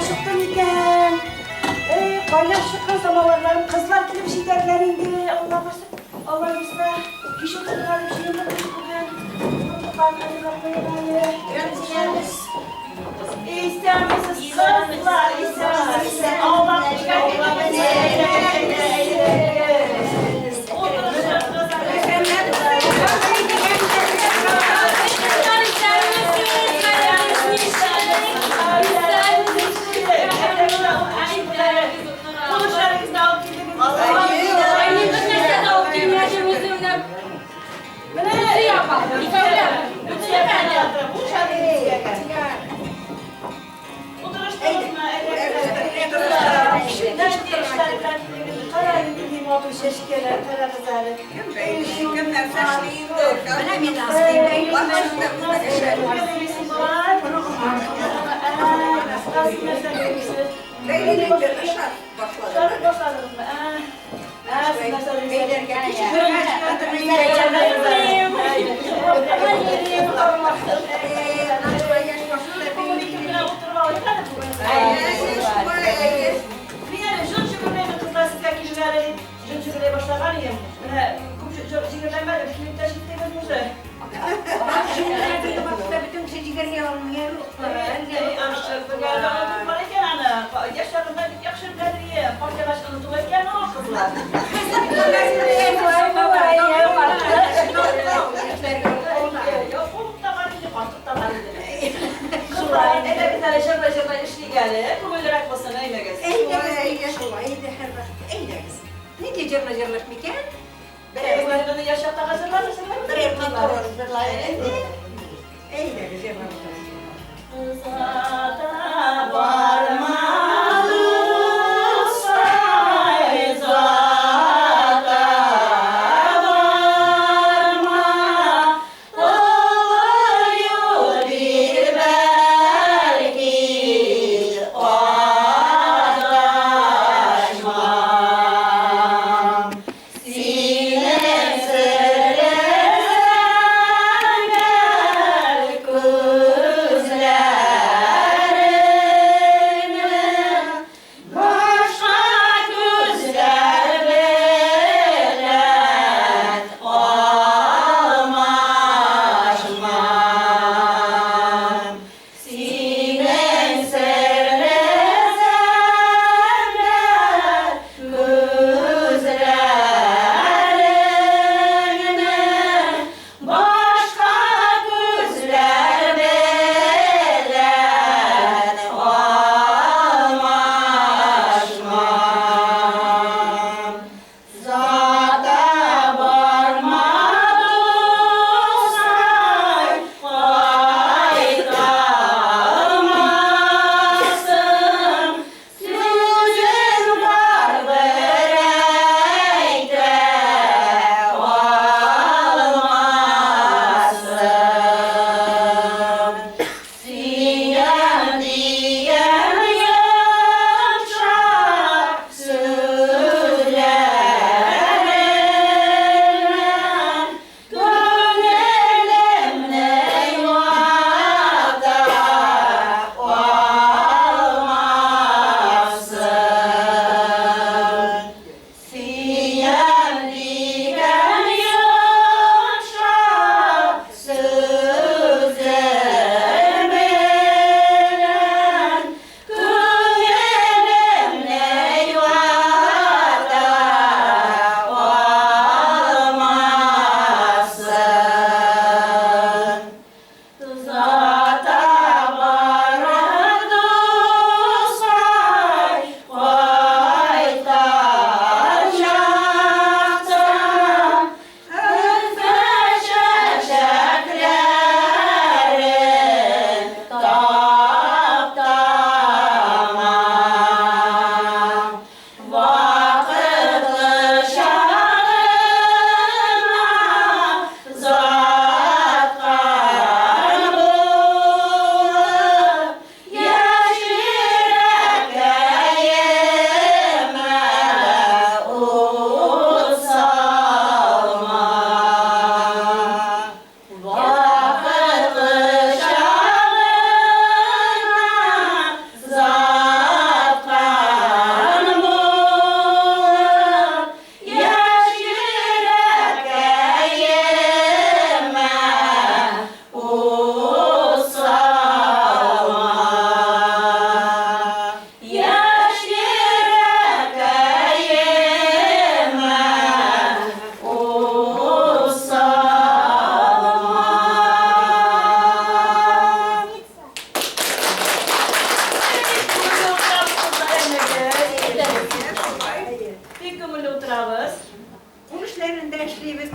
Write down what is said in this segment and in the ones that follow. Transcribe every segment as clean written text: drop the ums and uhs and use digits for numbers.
çıktım iken. Paylaştık zamanlarım. Kızlar gibi bir şey derler indi. Allah başlasın. Allah bizde. Kişi oturdular bir şey yok. İster misiniz kızlar? İster misiniz? Allah Güzel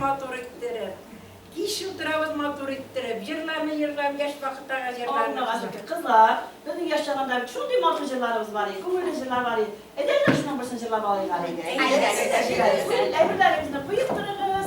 motor ettirip, iş oturağız motor ettirip, yırlam yaş vakittağa yırlam. Kızlar, bizim yaşlarında şunday markacılarımız var, kumulacılar var. Edelim şundan başıncılar var. Evlerimizde buyup dururuz.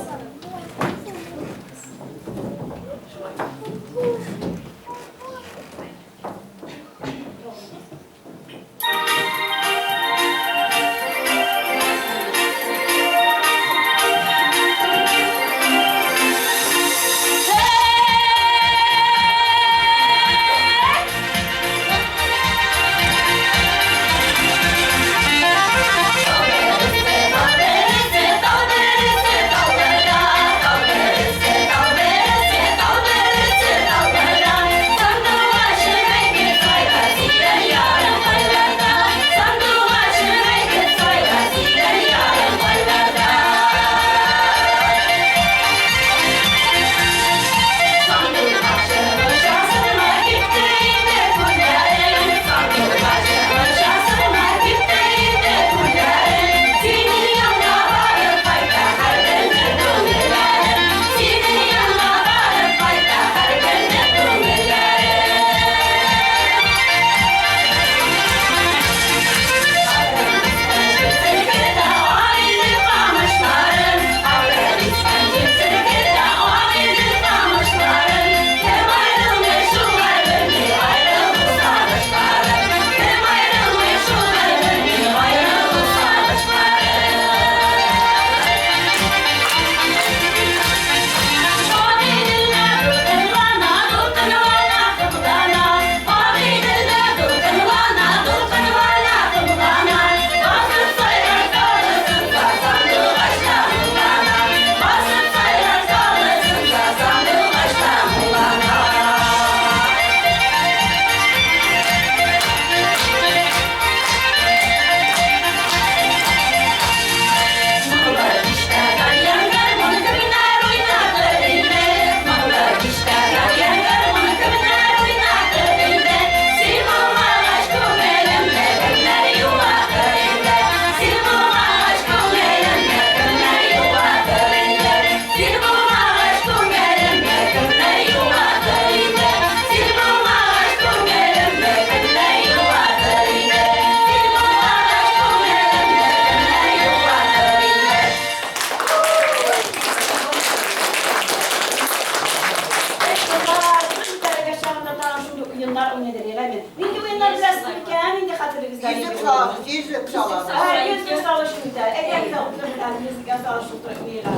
Yüzük çalalım. Yüzük savaşı biter. Elimizde otururlar, yüzük savaşı oturuyorlar.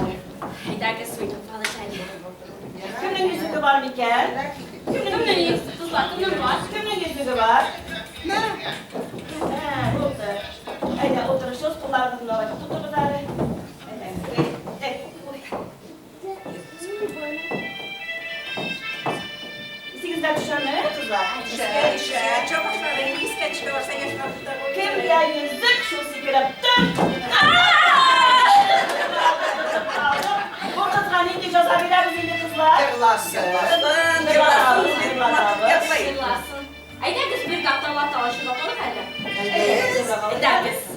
Hayda kız suydum falan çaydı. Kimin yüzüğü var Mikel? Kimin yüzüğü var? Kimin var? Kimin yüzüğü var? Ne? Otur. Haydi oturuşuz, kullarımızın olarak tuturlar. İçinizden düşen ne kızlar? İşte çabuk söyleyin. İske çıkıyorsa yaşmakta. Kim diye yüzük şu sigara tüm. Bu kızlar ne diyeceğiz? Abiler bizimle kızlar. Yıkılasın. Yıkılasın. Ayda kız bir kaptan var tavaşı bakalım hele. Ayda kız.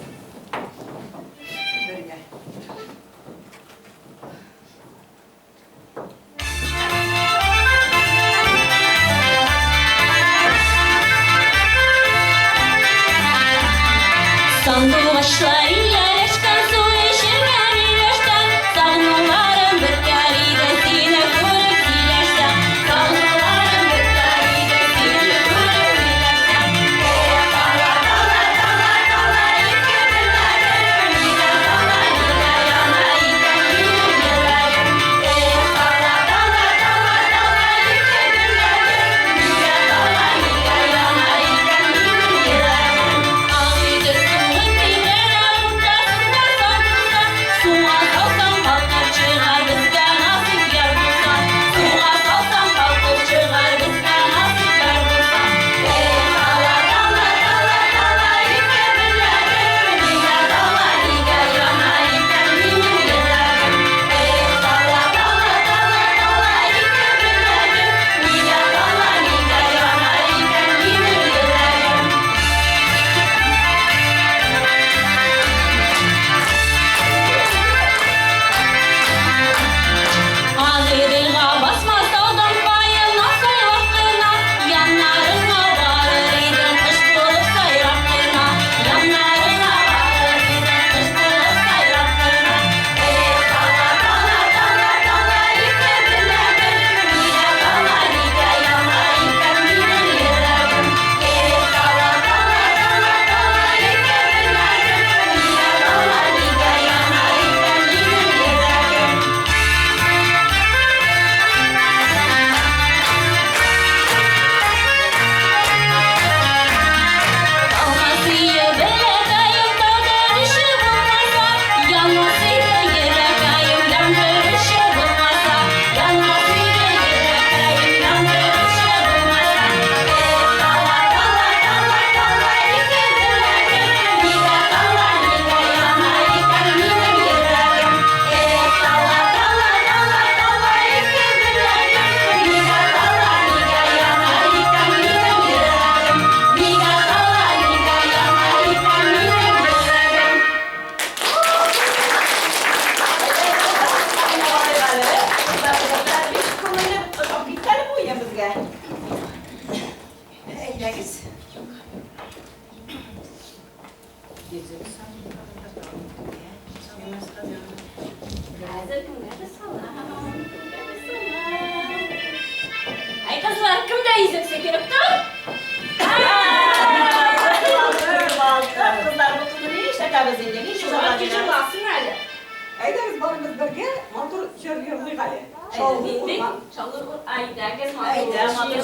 Sandu başlarıyla yaşkan su işirken ilaçtan Sağnularım bıkkariyle sine kurup ilaçtan Sağnularım bıkkariyle sine kurup ilaçtan Oya kala kala kala kala iki binlerim Nida kala nida yana iken yürüyelim Oya kala kala kala kala iki binlerim Nida kala nida yana iken yürüyelim Ağıydı Yüzük Ay kızlar kimde yüzük sökülüp dur? Kızlar bu kızı ne işe tabizince? Ne işe tabizince? Aydınız balımız birge, motor çörüyor bu kale. Çalır ayda gezme. Ayda motor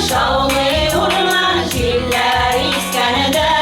Şavlı orman, şiller iskanada.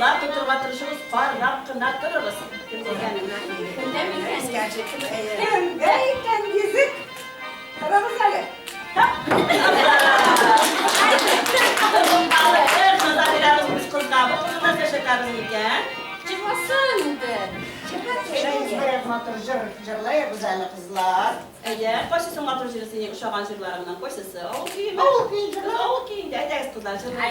Kızlar tuturma turşumuz parlak kına dururuz. Gerçekten beyken yüzük. Aramız öyle. Jırlaya güzel kızlar. Koşusun matır jırısını uşağın jırlarından koşusu. Oğul kiyin jırlar. Oğul kiyin de ederiz kızlar. Jırlar.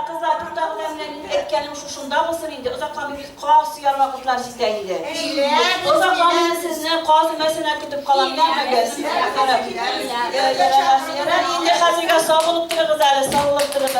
Kızlar tutaklarımla etkenim şunda olsun indi. Uzaktan bir kağıt suyar vakitler sizdeydi. Uzaktan sizinle kağıt mesela kütüp kalan gelmegez. İndi hazırga sağ olup durur kızlar, sağ olup durur.